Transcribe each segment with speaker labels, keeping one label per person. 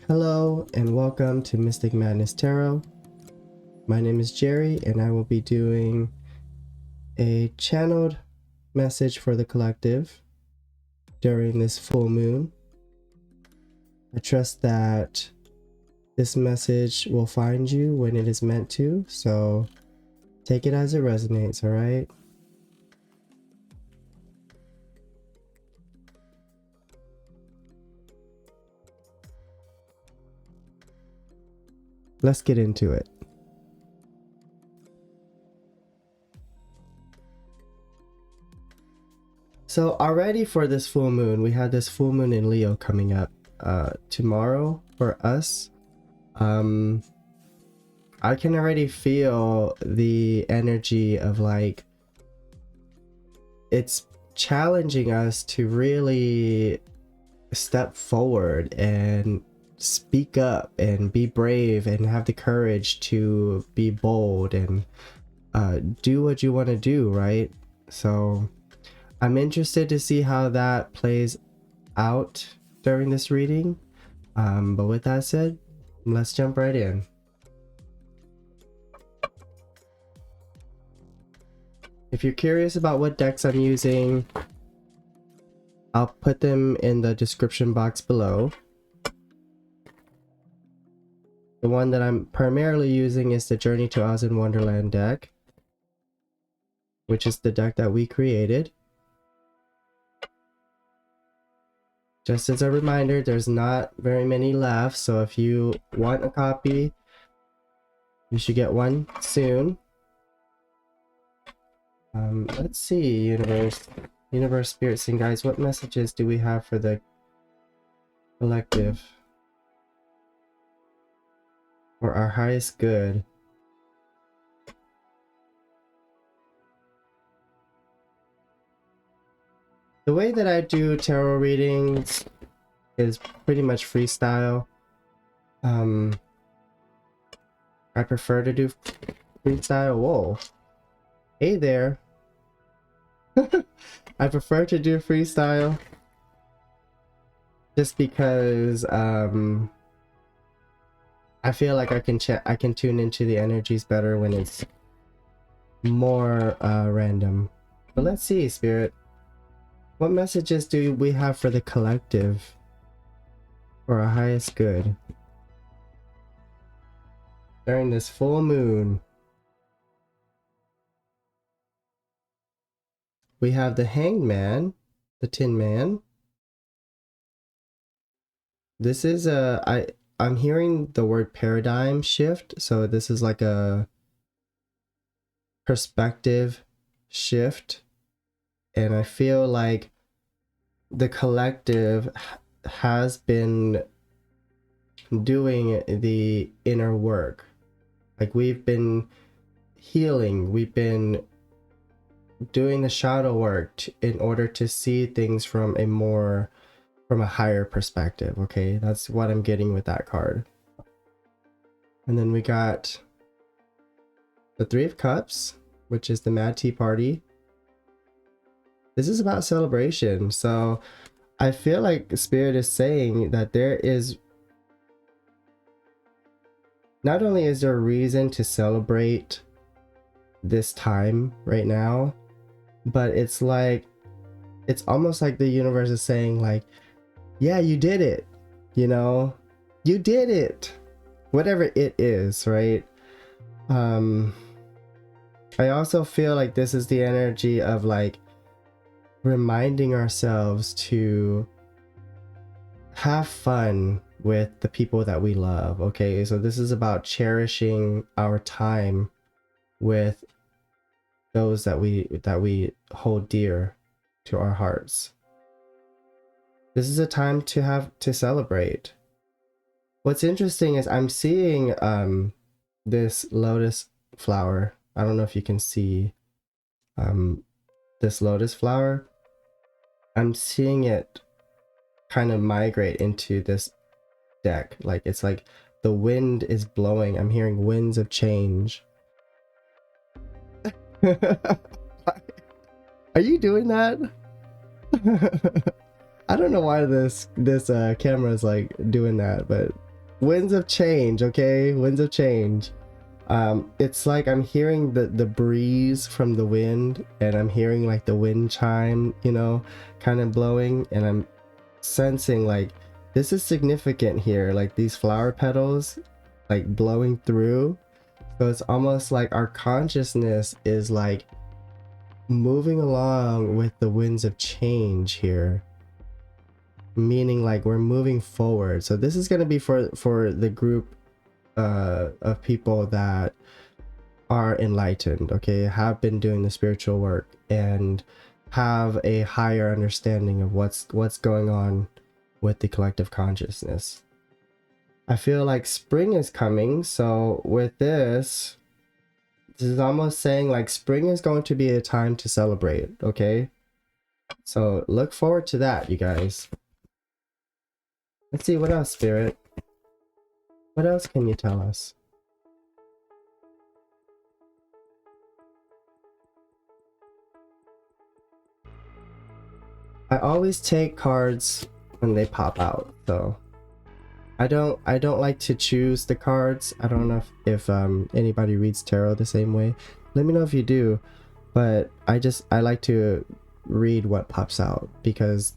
Speaker 1: Hello and welcome to Mystic Madness Tarot. My name is Jerry and I will be doing a channeled message for the collective during this full moon. I trust that this message will find you when it is meant to, so take it as it resonates, alright? Let's get into it. So already for this full moon, we have this full moon in Leo coming up tomorrow for us. I can already feel the energy of like it's challenging us to really step forward and speak up and be brave and have the courage to be bold and do what you want to do, right? So I'm interested to see how that plays out during this reading. But with that said, let's jump right in. If you're curious about what decks I'm using, I'll put them in the description box below. The one that I'm primarily using is the Journey to Oz in Wonderland deck, which is the deck that we created. Just as a reminder, there's not very many left, so if you want a copy, you should get one soon. Let's see, universe, spirits, and guides, what messages do we have for the collective? For our highest good. The way that I do tarot readings is pretty much freestyle. I prefer to do freestyle. Whoa. Hey there. I prefer to do freestyle just because I feel like I can tune into the energies better when it's more random. But let's see, Spirit. What messages do we have for the collective? For our highest good? During this full moon. We have the Hanged Man, the Tin Man. This is I'm hearing the word paradigm shift, so this is like a perspective shift, and I feel like the collective has been doing the inner work. Like we've been healing, we've been doing the shadow work in order to see things from a higher perspective. Okay, that's what I'm getting with that card. And then we got the Three of Cups, which is the Mad Tea Party. This is about celebration, so I feel like Spirit is saying that there is not only is there a reason to celebrate this time right now, but it's like it's almost like the universe is saying like, yeah, you did it, you know, you did it, whatever it is, right? I also feel like this is the energy of like reminding ourselves to have fun with the people that we love. Okay, so this is about cherishing our time with those that we hold dear to our hearts. This is a time to celebrate. What's interesting is I'm seeing this lotus flower. I don't know if you can see this lotus flower. I'm seeing it kind of migrate into this deck. Like it's like the wind is blowing. I'm hearing winds of change. Are you doing that? I don't know why this camera is like doing that, but Winds of change, okay? Winds of change. It's like I'm hearing the breeze from the wind, and I'm hearing like the wind chime, you know, kind of blowing, and I'm sensing like this is significant here, like these flower petals like blowing through. So it's almost like our consciousness is like moving along with the winds of change here, meaning like we're moving forward. So this is going to be for the group of people that are enlightened, okay, have been doing the spiritual work and have a higher understanding of what's going on with the collective consciousness. I feel like spring is coming, so with this is almost saying like spring is going to be a time to celebrate, okay? So look forward to that, you guys. Let's see, what else, Spirit? What else can you tell us? I always take cards when they pop out, so I don't like to choose the cards. I don't know if anybody reads tarot the same way. Let me know if you do, but I like to read what pops out, because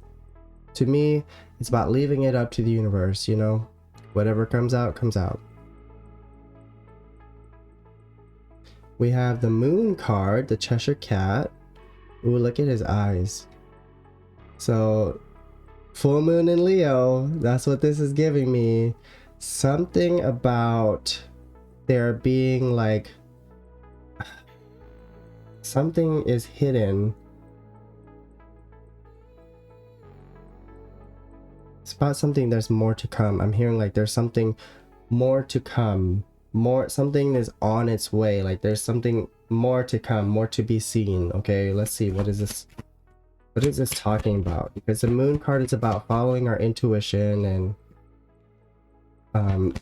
Speaker 1: to me it's about leaving it up to the universe, you know? Whatever comes out, comes out. We have the Moon card, the Cheshire Cat. Ooh, look at his eyes. So, full moon in Leo, that's what this is giving me. Something about there being like something is hidden. It's about something there's more to come. I'm hearing like there's something more to come. More, something is on its way. Like there's something more to come, more to be seen. Okay, let's see, what is this? What is this talking about? Because the Moon card is about following our intuition and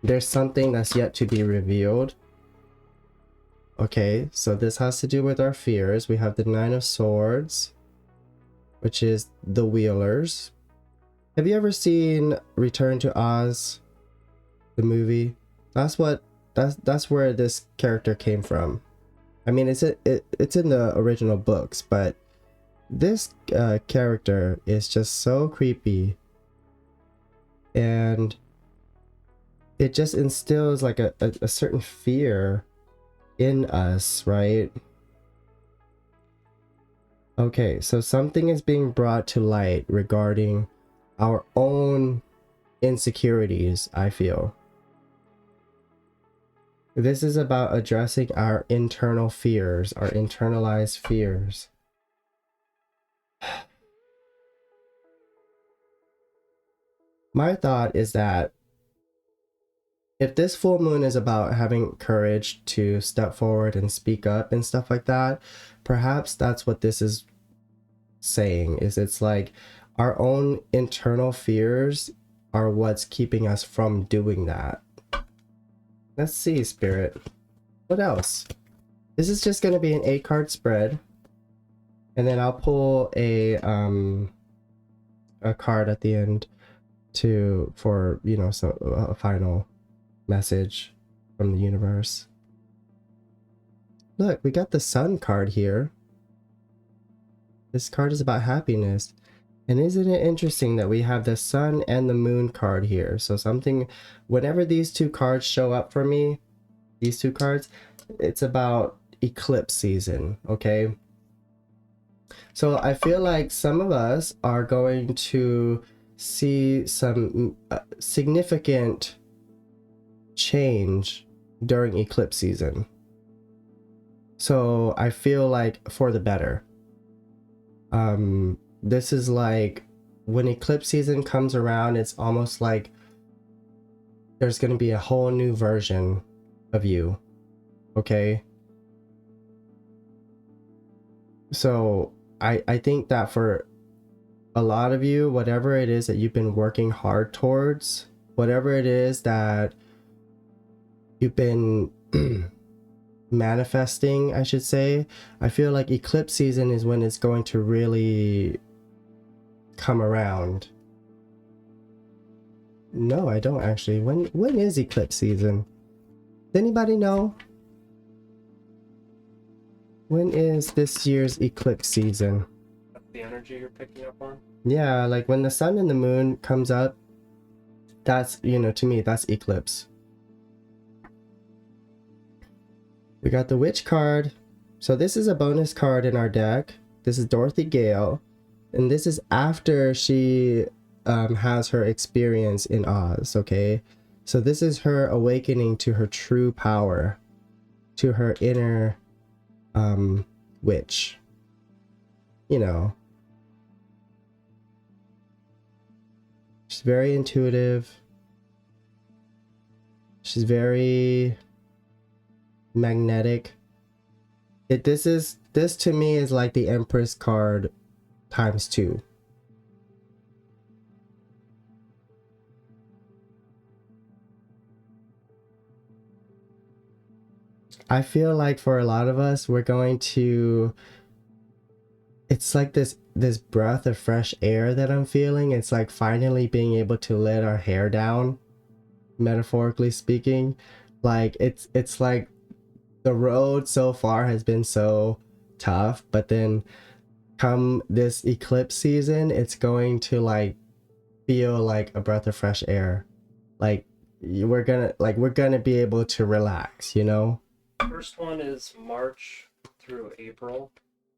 Speaker 1: there's something that's yet to be revealed. Okay, so this has to do with our fears. We have the Nine of Swords, which is the Wheelers. Have you ever seen Return to Oz, the movie? That's where this character came from. I mean, it's in the original books, but this character is just so creepy, and it just instills like a certain fear in us, right? Okay, so something is being brought to light regarding our own insecurities, I feel. This is about addressing our internal fears, our internalized fears. My thought is that if this full moon is about having courage to step forward and speak up and stuff like that, perhaps that's what this is saying, is it's like our own internal fears are what's keeping us from doing that. Let's see, Spirit. What else? This is just going to be an 8-card spread, and then I'll pull a card at the end for you know, so a final message from the universe. Look, we got the Sun card here. This card is about happiness. And isn't it interesting that we have the Sun and the Moon card here? So something, whenever these two cards show up for me, these two cards, it's about eclipse season, okay? So I feel like some of us are going to see some significant change during eclipse season. So I feel like for the better. This is like when eclipse season comes around, it's almost like there's going to be a whole new version of you, okay? So I think that for a lot of you, whatever it is that you've been working hard towards, whatever it is that you've been manifesting, I should say, I feel like eclipse season is when it's going to really come around. No, I don't actually. When is eclipse season? Does anybody know? When is this year's eclipse season?
Speaker 2: The energy you're picking up on?
Speaker 1: Yeah, like when the sun and the moon comes up, that's, you know, to me, that's eclipse. We got the witch card. So this is a bonus card in our deck. This is Dorothy Gale. And this is after she has her experience in Oz, okay? So this is her awakening to her true power, to her inner witch. You know. She's very intuitive. She's very magnetic. This to me is like the Empress card times 2. I feel like for a lot of us, we're going to, it's like this breath of fresh air that I'm feeling. It's like finally being able to let our hair down, metaphorically speaking. Like it's like the road so far has been so tough, but then come this eclipse season, it's going to like feel like a breath of fresh air. Like we're gonna be able to relax, you know?
Speaker 2: First one is March through April.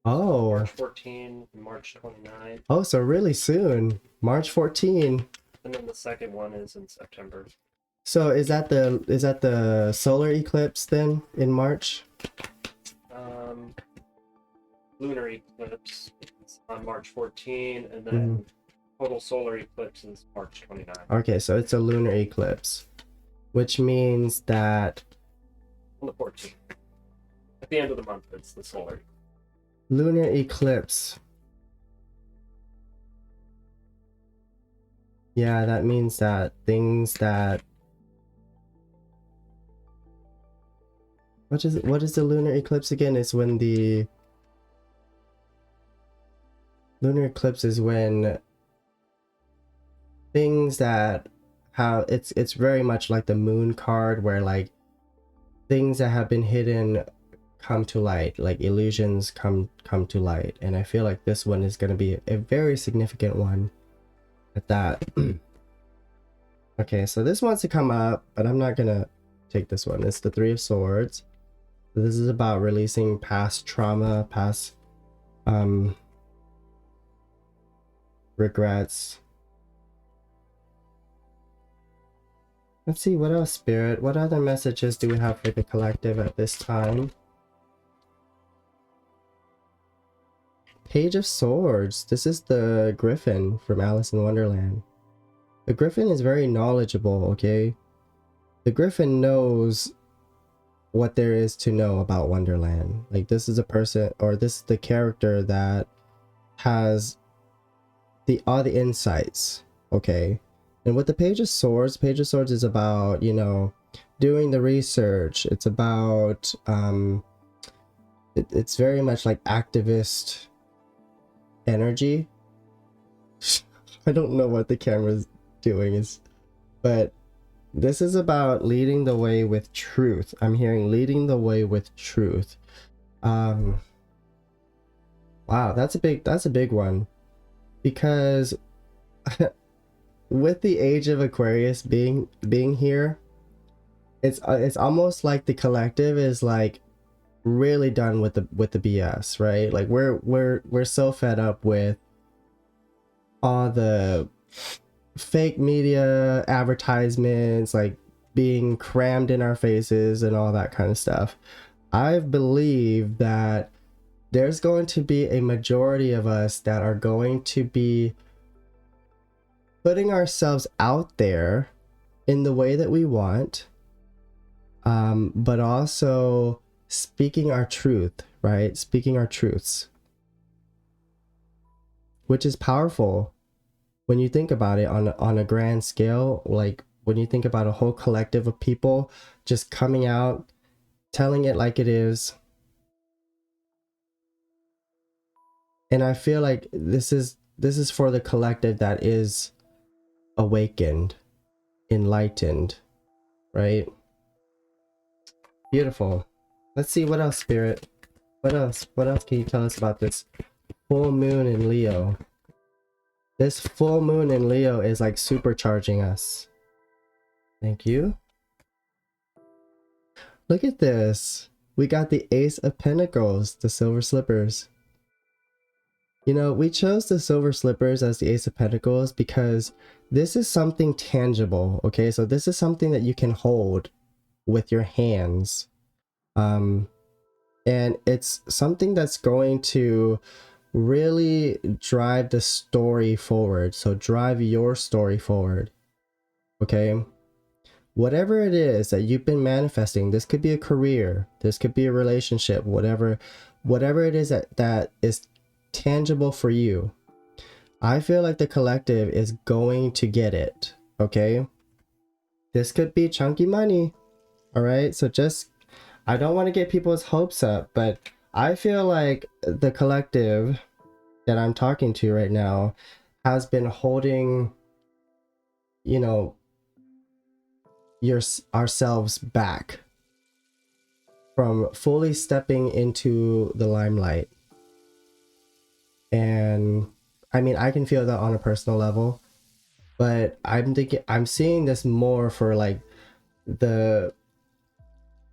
Speaker 1: Oh.
Speaker 2: March 14, March 29.
Speaker 1: Oh, so really soon. March 14.
Speaker 2: And then the second one is in September.
Speaker 1: So is that the solar eclipse then in March?
Speaker 2: Lunar eclipse is on March 14, and then total solar eclipse is March 29.
Speaker 1: Okay, so it's a lunar eclipse, which means that
Speaker 2: On the 14th. At the end of the month, it's the solar.
Speaker 1: Lunar eclipse. Yeah, that means that things that... What is the lunar eclipse again? It's when the... Lunar eclipse is when things that have... It's very much like the moon card, where like things that have been hidden come to light, like illusions come to light. And I feel like this one is going to be a very significant one at that. Okay, so this wants to come up, but I'm not gonna take this one. It's the Three of Swords. This is about releasing past trauma, past regrets. Let's see, what else, Spirit? What other messages do we have for the collective at this time? Page of Swords. This is the Griffin from Alice in Wonderland. The Griffin is very knowledgeable, okay? The Griffin knows what there is to know about Wonderland. Like, this is a person, or this is the character that has all the insights, okay? And with the Page of Swords is about, you know, doing the research. It's about, it's very much like activist energy. I don't know what the camera's doing, but this is about leading the way with truth. I'm hearing leading the way with truth. Wow, that's a big one, because with the age of Aquarius being here, it's almost like the collective is like really done with the BS, right? Like we're so fed up with all the fake media advertisements, like being crammed in our faces and all that kind of stuff. I believe that there's going to be a majority of us that are going to be putting ourselves out there in the way that we want, but also speaking our truth, right? Speaking our truths, which is powerful when you think about it on a grand scale. Like when you think about a whole collective of people just coming out, telling it like it is. And I feel like this is this is for the collective that is awakened, enlightened, right? Beautiful. Let's see what else, Spirit. What else? What else can you tell us about this full moon in Leo? This full moon in Leo is like supercharging us. Thank you. Look at this. We got the Ace of Pentacles, the Silver Slippers. You know, we chose the Silver Slippers as the Ace of Pentacles because this is something tangible, okay? So this is something that you can hold with your hands. And it's something that's going to really drive the story forward. So drive your story forward, okay? Whatever it is that you've been manifesting, this could be a career, this could be a relationship, whatever it is that is tangible for you. I feel like the collective is going to get it, okay? This could be chunky money, all right? So just, I don't want to get people's hopes up, but I feel like the collective that I'm talking to right now has been holding, you know, ourselves back from fully stepping into the limelight. And I mean, I can feel that on a personal level, but I'm seeing this more for like the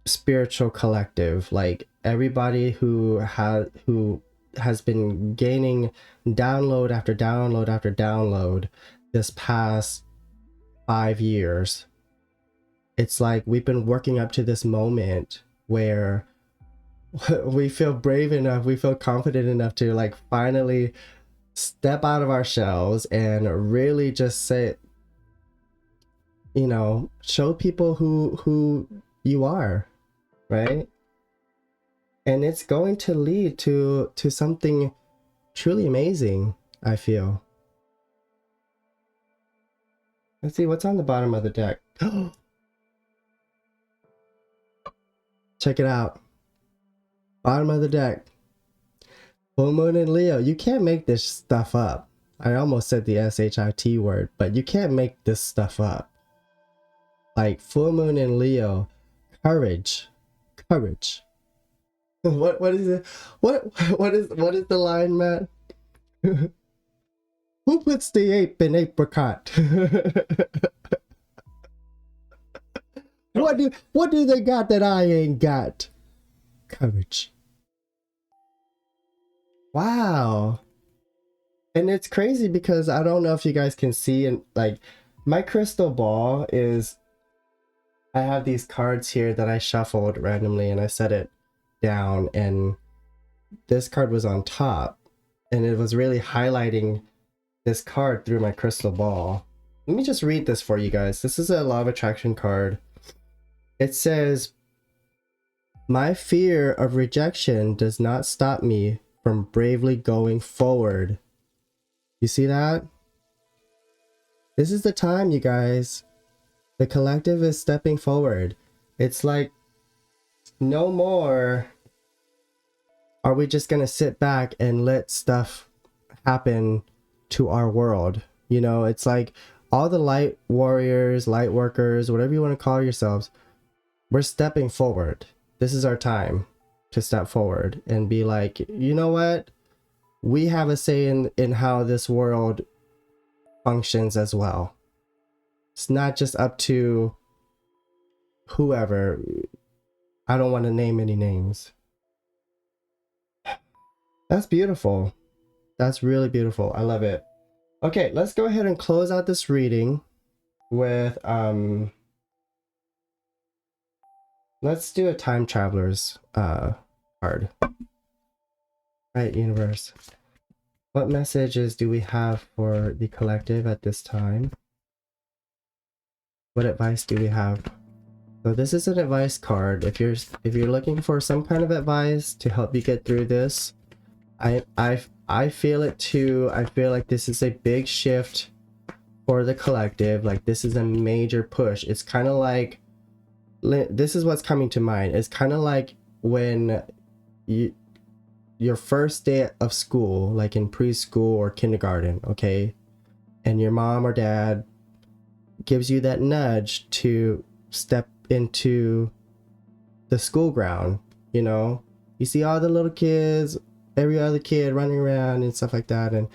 Speaker 1: spiritual collective, like everybody who has been gaining download after download after download this past 5 years. It's like we've been working up to this moment where we feel brave enough, we feel confident enough to like finally step out of our shells and really just say, you know, show people who you are, right? And it's going to lead to something truly amazing, I feel. Let's see what's on the bottom of the deck. Check it out. Bottom of the deck. Full moon in Leo. You can't make this stuff up. I almost said the SHIT word, but you can't make this stuff up. Like full moon in Leo. Courage. Courage. What is it? What is the line, Matt? Who puts the ape in apricot? What do they got that I ain't got? Courage. Wow. And it's crazy because I don't know if you guys can see, and like my crystal ball is, I have these cards here that I shuffled randomly and I set it down, and this card was on top and it was really highlighting this card through my crystal ball. Let me just read this for you guys. This is a law of attraction card. It says, "My fear of rejection does not stop me from bravely going forward." You see that? This is the time, you guys. The collective is stepping forward. It's like, no more are we just gonna sit back and let stuff happen to our world. You know, it's like all the light warriors, light workers, whatever you want to call yourselves, we're stepping forward. This is our time to step forward and be like, you know what? We have a say in how this world functions as well. It's not just up to whoever. I don't want to name any names. That's beautiful. That's really beautiful. I love it. Okay, let's go ahead and close out this reading with let's do a time traveler's card. Right, universe. What messages do we have for the collective at this time? What advice do we have? So this is an advice card. If you're looking for some kind of advice to help you get through this, I feel it too. I feel like this is a big shift for the collective. Like this is a major push. It's kind of like, this is what's coming to mind. It's kind of like when your first day of school, like in preschool or kindergarten, okay, and your mom or dad gives you that nudge to step into the school ground, you know, you see all the little kids, every other kid running around and stuff like that, and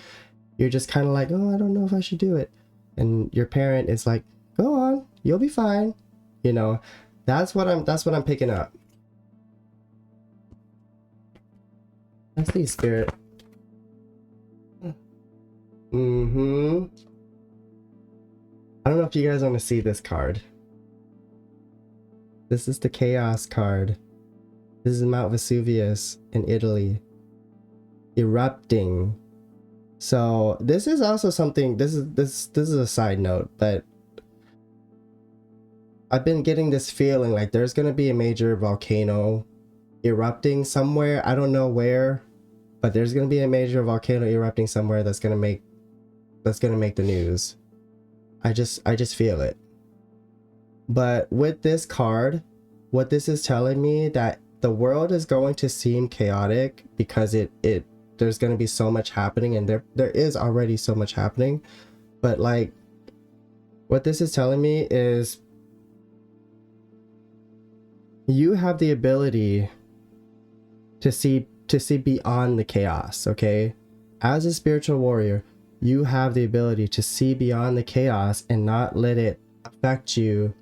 Speaker 1: you're just kind of like, oh, I don't know if I should do it. And your parent is like, go on, you'll be fine. You know, that's what I'm picking up. I see, spirit. Mm-hmm. I don't know if you guys want to see this card. This is the chaos card. This is Mount Vesuvius in Italy, erupting. So this is also something, this is a side note, but I've been getting this feeling like there's going to be a major volcano erupting somewhere. I don't know where, but there's going to be a major volcano erupting somewhere that's going to make the news. I just feel it. But with this card, what this is telling me, that the world is going to seem chaotic because there's going to be so much happening, and there is already so much happening. But like, what this is telling me is you have the ability to see beyond the chaos, okay? As a spiritual warrior, you have the ability to see beyond the chaos and not let it affect you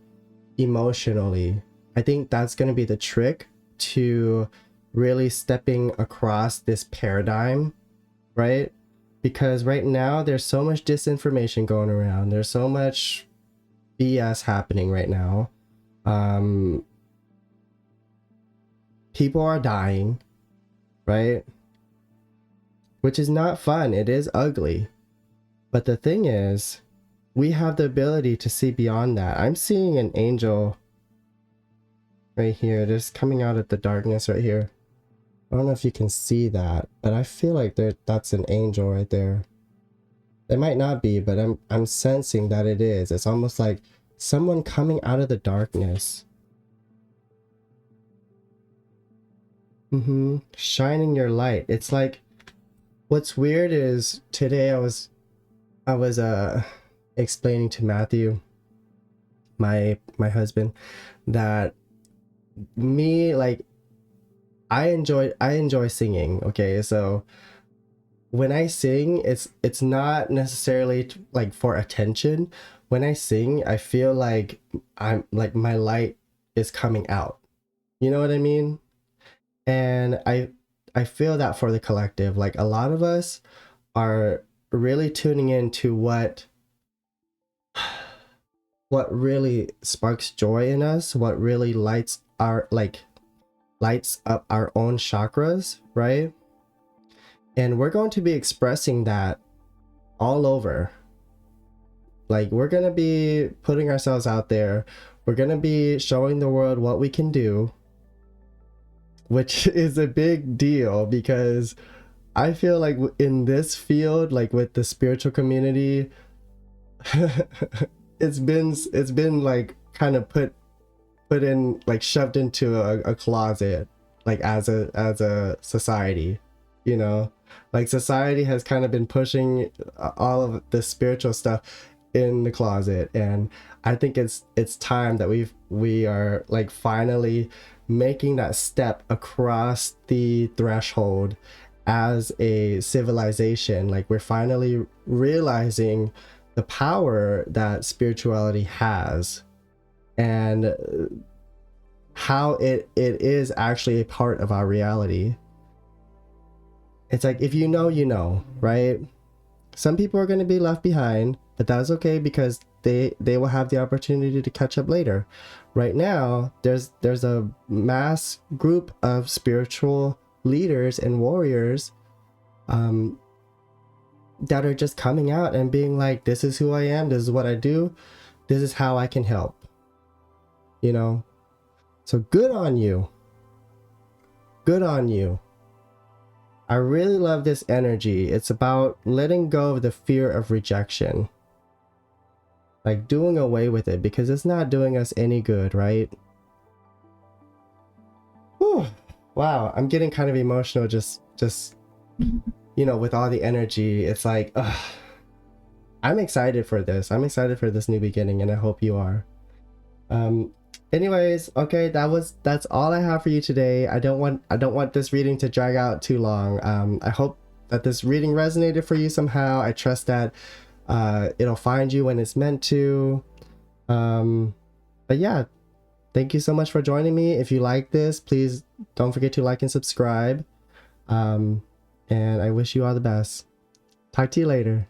Speaker 1: emotionally. I think that's going to be the trick to really stepping across this paradigm, right? Because right now there's so much disinformation going around. There's so much BS happening right now. People are dying, right? Which is not fun. It is ugly. But the thing is, we have the ability to see beyond that. I'm seeing an angel right here, just coming out of the darkness right here. I don't know if you can see that, but I feel like that's an angel right there. It might not be, but I'm sensing that it is. It's almost like someone coming out of the darkness. Shining your light. It's like, what's weird is today I was explaining to Matthew, my husband, that me, like, I enjoy singing, okay? So when I sing, it's not necessarily like for attention. When I sing, I feel like I'm like my light is coming out. You know what I mean? And I feel that for the collective. Like, a lot of us are really tuning into what really sparks joy in us, what really lights up our own chakras, right? And we're going to be expressing that all over. Like, we're going to be putting ourselves out there. We're going to be showing the world what we can do, which is a big deal, because I feel like in this field, like with the spiritual community, it's been like kind of put in, like shoved into a closet, like as a society, you know, like society has kind of been pushing all of the spiritual stuff in the closet. And I think it's time that we are like finally making that step across the threshold as a civilization. Like, we're finally realizing the power that spirituality has, and how it is actually a part of our reality. It's like, if you know, you know, right? Some people are going to be left behind, but that's okay, because they will have the opportunity to catch up later. Right now, there's a mass group of spiritual leaders and warriors that are just coming out and being like, this is who I am, this is what I do, this is how I can help, you know? So good on you. Good on you. I really love this energy. It's about letting go of the fear of rejection. Like, doing away with it, because it's not doing us any good, right? Whew. Wow, I'm getting kind of emotional just just, with all the energy, it's like, ugh, I'm excited for this. I'm excited for this new beginning, and I hope you are. Anyways, okay, that's all I have for you today. I don't want this reading to drag out too long. I hope that this reading resonated for you somehow. I trust that it'll find you when it's meant to. But yeah, thank you so much for joining me. If you like this, please don't forget to like and subscribe. And I wish you all the best. Talk to you later.